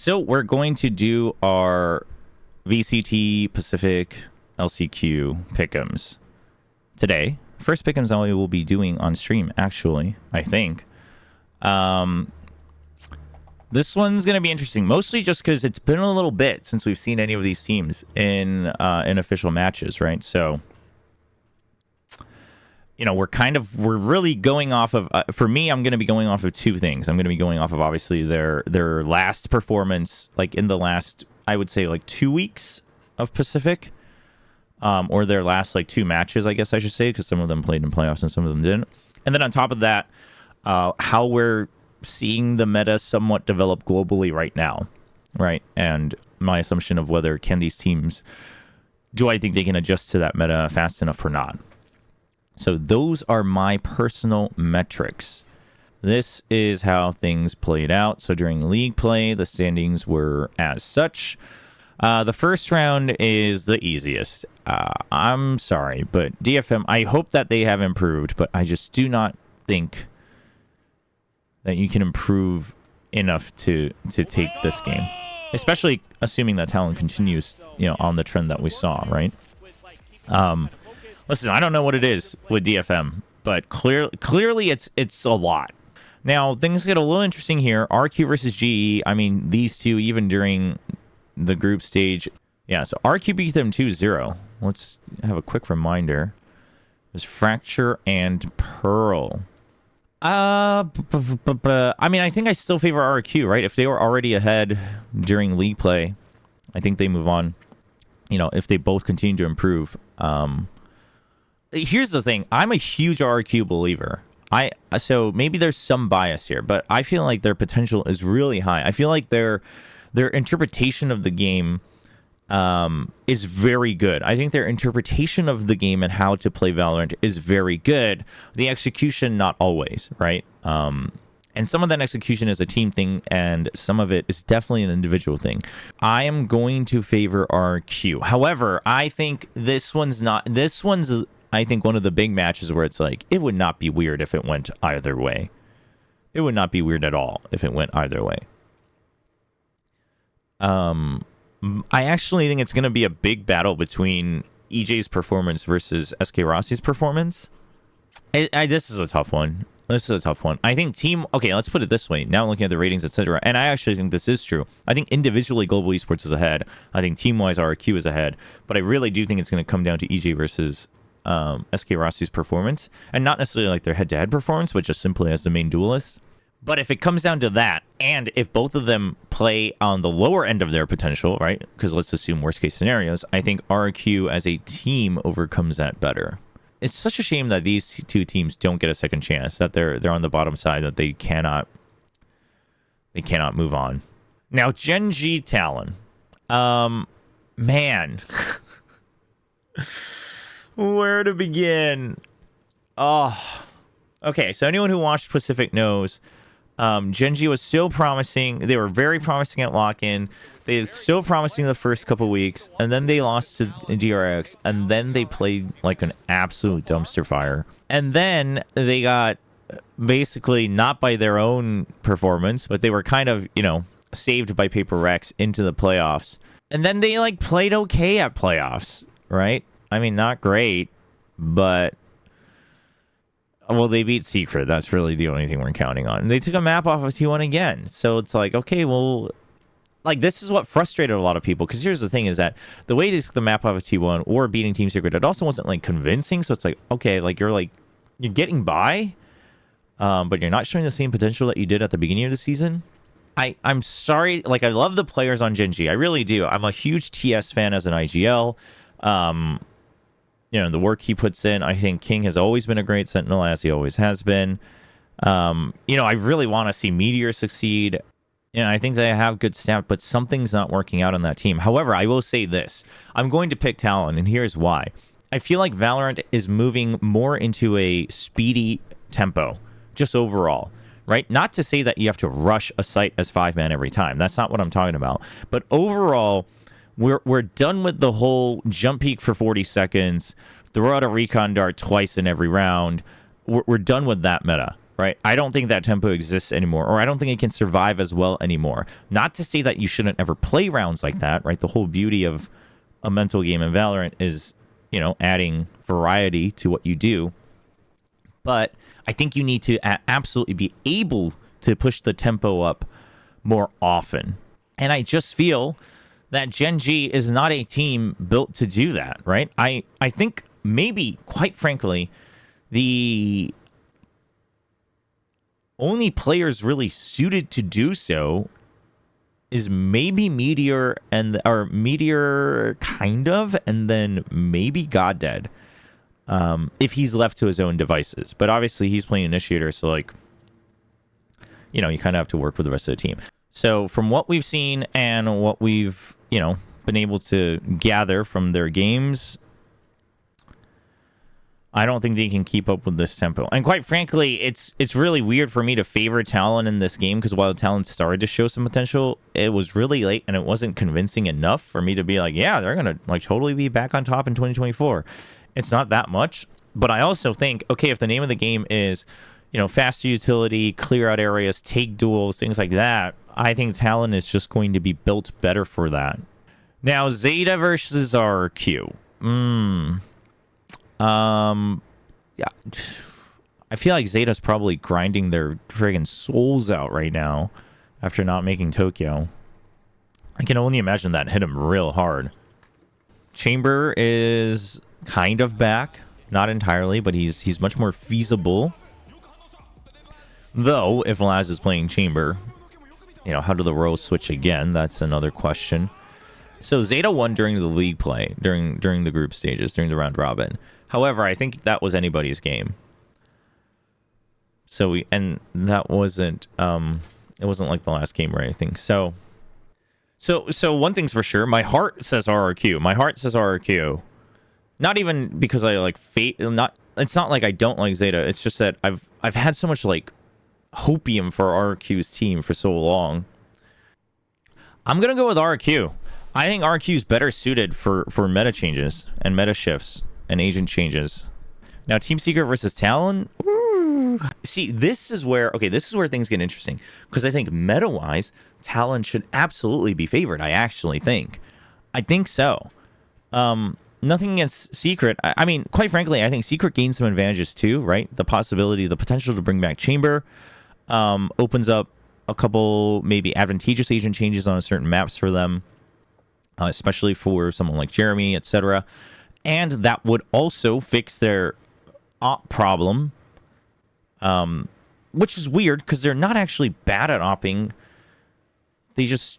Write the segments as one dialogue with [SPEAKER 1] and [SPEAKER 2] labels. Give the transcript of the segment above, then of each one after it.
[SPEAKER 1] So we're going to do our VCT Pacific LCQ pick'ems today. First pick'ems I will be doing on stream, actually, I think. This one's going to be interesting, mostly just because it's been a little bit since we've seen any of these teams in official matches, right? So, you know, we're really going off of, for me, I'm going to be going off of two things. I'm going to be going off of, obviously, their last performance, like in the last, I would say, like 2 weeks of Pacific, or their last, like, 2 matches, I guess I should say, because some of them played in playoffs and some of them didn't. And then on top of that, how we're seeing the meta somewhat develop globally right now, right? And my assumption of whether can these teams, do I think they can adjust to that meta fast enough or not? So those are my personal metrics. This is how things played out. So during league play, the standings were as such. The first round is the easiest. I'm sorry, but DFM, I hope that they have improved, but I just do not think that you can improve enough to take this game, especially assuming that talent continues, you know, on the trend that we saw, right? Listen, I don't know what it is with DFM, but clearly it's a lot. Now, things get a little interesting here. RQ versus GE, I mean, these two, even during the group stage. Yeah, so RQ beat them 2-0. Let's have a quick reminder. It was Fracture and Pearl. I mean, I think I still favor RQ, right? If they were already ahead during league play, I think they move on. You know, if they both continue to improve. Here's the thing. I'm a huge RQ believer. So maybe there's some bias here, but I feel like their potential is really high. I feel like their interpretation of the game is very good. I think their interpretation of the game and how to play Valorant is very good. The execution, not always, right? And some of that execution is a team thing, and some of it is definitely an individual thing. I am going to favor RQ. However, I think this one's, I think, one of the big matches where it's like, it would not be weird if it went either way. It would not be weird at all if it went either way. I actually think it's going to be a big battle between EJ's performance versus SK Rossi's performance. This is a tough one. I think team... Okay, let's put it this way. Now looking at the ratings, etc. And I actually think this is true. I think individually Global Esports is ahead. I think team-wise RQ is ahead. But I really do think it's going to come down to EJ versus SK Rossi's performance. And not necessarily like their head-to-head performance, but just simply as the main duelist. But if it comes down to that, and if both of them play on the lower end of their potential, right? Because let's assume worst case scenarios, I think RQ as a team overcomes that better. It's such a shame that these two teams don't get a second chance, that they're on the bottom side, that they cannot move on. Now, Gen G Talon. Man. Where to begin? Oh. Okay, so anyone who watched Pacific knows Gen G was so promising. They were very promising at lock-in. They were so promising the first couple weeks, and then they lost to DRX, and then they played like an absolute dumpster fire. And then they got basically not by their own performance, but they were kind of, you know, saved by Paper Rex into the playoffs. And then they like played okay at playoffs, right? I mean, not great, but... Well, they beat Secret. That's really the only thing we're counting on. And they took a map off of T1 again. So it's like, okay, well, like, this is what frustrated a lot of people. Because here's the thing is that the way they took the map off of T1 or beating Team Secret, it also wasn't, like, convincing. So it's like, okay, like, you're getting by, but you're not showing the same potential that you did at the beginning of the season. I'm sorry. Like, I love the players on Gen G. I really do. I'm a huge TS fan as an IGL. You know, the work he puts in. I think King has always been a great Sentinel, as he always has been. You know, I really want to see Meteor succeed. You know, I think they have good staff, but something's not working out on that team. However, I will say this. I'm going to pick Talon, and here's why. I feel like Valorant is moving more into a speedy tempo, just overall, right? Not to say that you have to rush a site as 5-man every time. That's not what I'm talking about. But overall... We're done with the whole jump peek for 40 seconds, throw out a recon dart twice in every round. We're done with that meta, right? I don't think that tempo exists anymore, or I don't think it can survive as well anymore. Not to say that you shouldn't ever play rounds like that, right? The whole beauty of a mental game in Valorant is, you know, adding variety to what you do. But I think you need to absolutely be able to push the tempo up more often. And I just feel that Gen G is not a team built to do that, right? I think maybe, quite frankly, the only players really suited to do so is maybe Meteor or Meteor kind of, and then maybe Goddead, if he's left to his own devices. But obviously he's playing Initiator, so like, you know, you kind of have to work with the rest of the team. So from what we've seen and what we've, you know, been able to gather from their games, I don't think they can keep up with this tempo. And quite frankly, it's really weird for me to favor Talon in this game, because while Talon started to show some potential, it was really late and it wasn't convincing enough for me to be like, yeah, they're going to like totally be back on top in 2024. It's not that much. But I also think, okay, if the name of the game is, you know, faster utility, clear out areas, take duels, things like that, I think Talon is just going to be built better for that. Now, Zeta versus RQ. Yeah, I feel like Zeta's probably grinding their friggin' souls out right now after not making Tokyo. I can only imagine that hit him real hard. Chamber is kind of back, not entirely, but he's much more feasible. Though, if Laz is playing Chamber, you know, how do the roles switch again? That's another question. So Zeta won during the league play, during the group stages, during the round robin. However, I think that was anybody's game. So that wasn't it wasn't like the last game or anything. So one thing's for sure, my heart says RRQ. My heart says RRQ. Not even because I like it's not like I don't like Zeta. It's just that I've had so much like hopium for RRQ's team for so long. I'm gonna go with RRQ. I think RRQ is better suited for meta changes and meta shifts and agent changes. Now, Team Secret versus Talon. Ooh. See, this is where things get interesting, because I think meta-wise, Talon should absolutely be favored. I actually think. I think so. Nothing against Secret. I mean, quite frankly, I think Secret gains some advantages too, right? The potential to bring back Chamber opens up a couple maybe advantageous agent changes on certain maps for them, especially for someone like Jeremy, etc. And that would also fix their op problem, which is weird because they're not actually bad at opping. They just,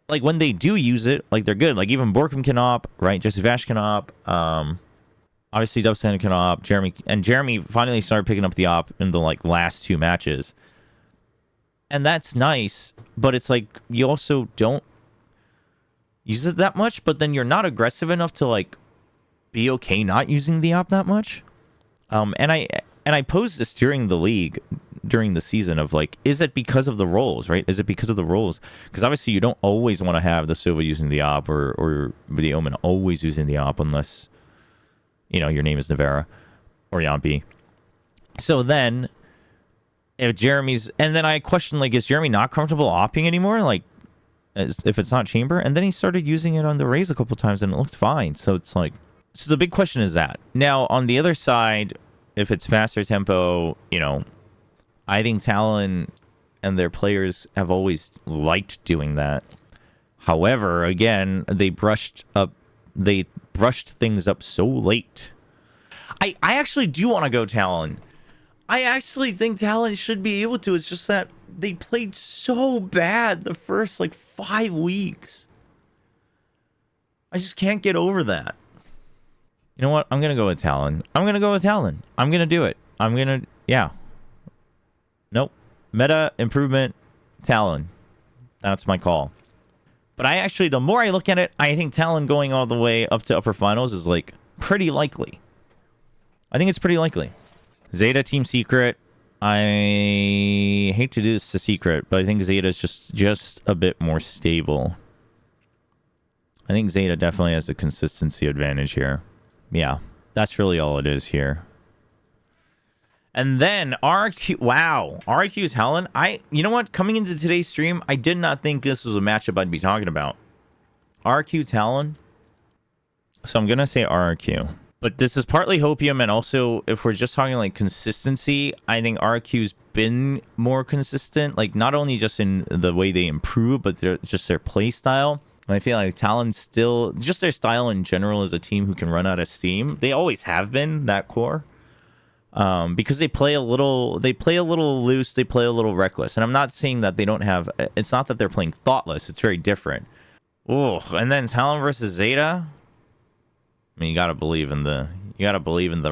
[SPEAKER 1] like, when they do use it, like, they're good. Like, even Borkum can op, right? Jesse Vash can op. Obviously, Dubstan can op. Jeremy finally started picking up the op in the, like, last two matches. And that's nice, but it's like, you also don't use it that much, but then you're not aggressive enough to, like, be okay not using the op that much. And I posed this during the league, during the season, of like, is it because of the roles, right? Is it because of the roles? Because obviously you don't always want to have the Sova using the op or the Omen always using the op unless, you know, your name is Navera or Yampi. So then if Jeremy's, and then I question, like, is Jeremy not comfortable opping anymore? Like, if it's not Chamber? And then he started using it on the Raze a couple times and it looked fine. So it's like, so the big question is that. Now, on the other side, if it's faster tempo, you know, I think Talon and their players have always liked doing that. However, again, they brushed things up so late. I actually do want to go Talon. I actually think Talon should be able to. It's just that they played so bad the first, like, 5 weeks. I just can't get over that. You know what? I'm going to go with Talon. I'm going to do it. Yeah. Nope. Meta, improvement, Talon. That's my call. But I actually, the more I look at it, I think Talon going all the way up to upper finals is, like, pretty likely. I think it's pretty likely. Zeta, Team Secret. I hate to do this to Secret, but I think Zeta is just a bit more stable. I think Zeta definitely has a consistency advantage here. Yeah, that's really all it is here. And then RQ, wow, RQ's Helen. You know what? Coming into today's stream, I did not think this was a matchup I'd be talking about. RQ Talon. So I'm gonna say RQ. But this is partly Hopium, and also if we're just talking like consistency, I think RQ's been more consistent. Like not only just in the way they improve, but just their play style. And I feel like Talon's still just their style in general as a team who can run out of steam. They always have been that core. Because they play a little loose, they play a little reckless. And I'm not saying that they don't have, it's not that they're playing thoughtless, it's very different. Oh, and then Talon versus Zeta. I mean, you gotta believe in the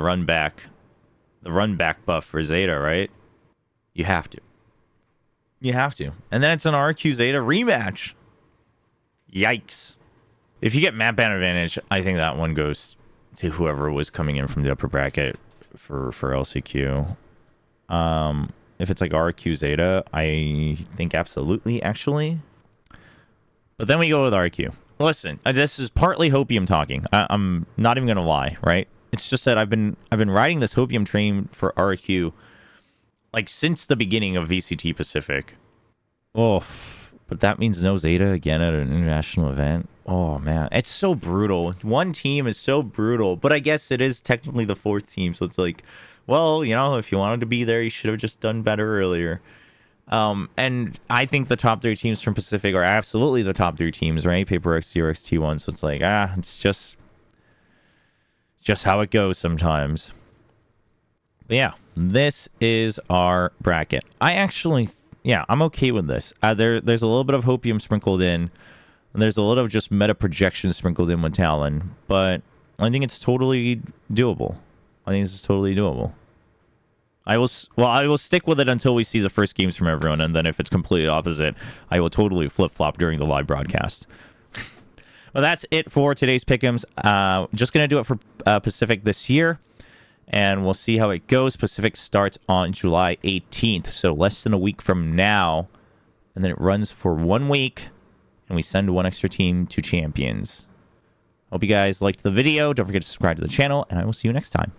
[SPEAKER 1] run back buff for Zeta, right? You have to. And then it's an RQ Zeta rematch. Yikes. If you get map ban advantage, I think that one goes to whoever was coming in from the upper bracket for LCQ. If it's like RQ Zeta, I think absolutely, actually. But then we go with RQ. Listen, this is partly Hopium talking. I'm not even gonna lie, right? It's just that I've been riding this Hopium train for RQ like since the beginning of VCT Pacific. Oh, but that means no Zeta again at an international event. Oh man, it's so brutal. One team is so brutal, but I guess it is technically the fourth team, so it's like, well, you know, if you wanted to be there, you should have just done better earlier. And I think the top 3 teams from Pacific are absolutely the top 3 teams, right? Paper X, CRX, T1. So it's like, it's just how it goes sometimes. But yeah, this is our bracket. I'm okay with this. There's a little bit of Hopium sprinkled in, and there's a little of just meta projection sprinkled in with Talon, but I think it's totally doable. I will stick with it until we see the first games from everyone, and then if it's completely opposite, I will totally flip-flop during the live broadcast. Well, that's it for today's pick'ems. Just gonna do it for Pacific this year, and we'll see how it goes. Pacific starts on July 18th, so less than a week from now, and then it runs for 1 week, and we send one extra team to champions. Hope you guys liked the video. Don't forget to subscribe to the channel, and I will see you next time.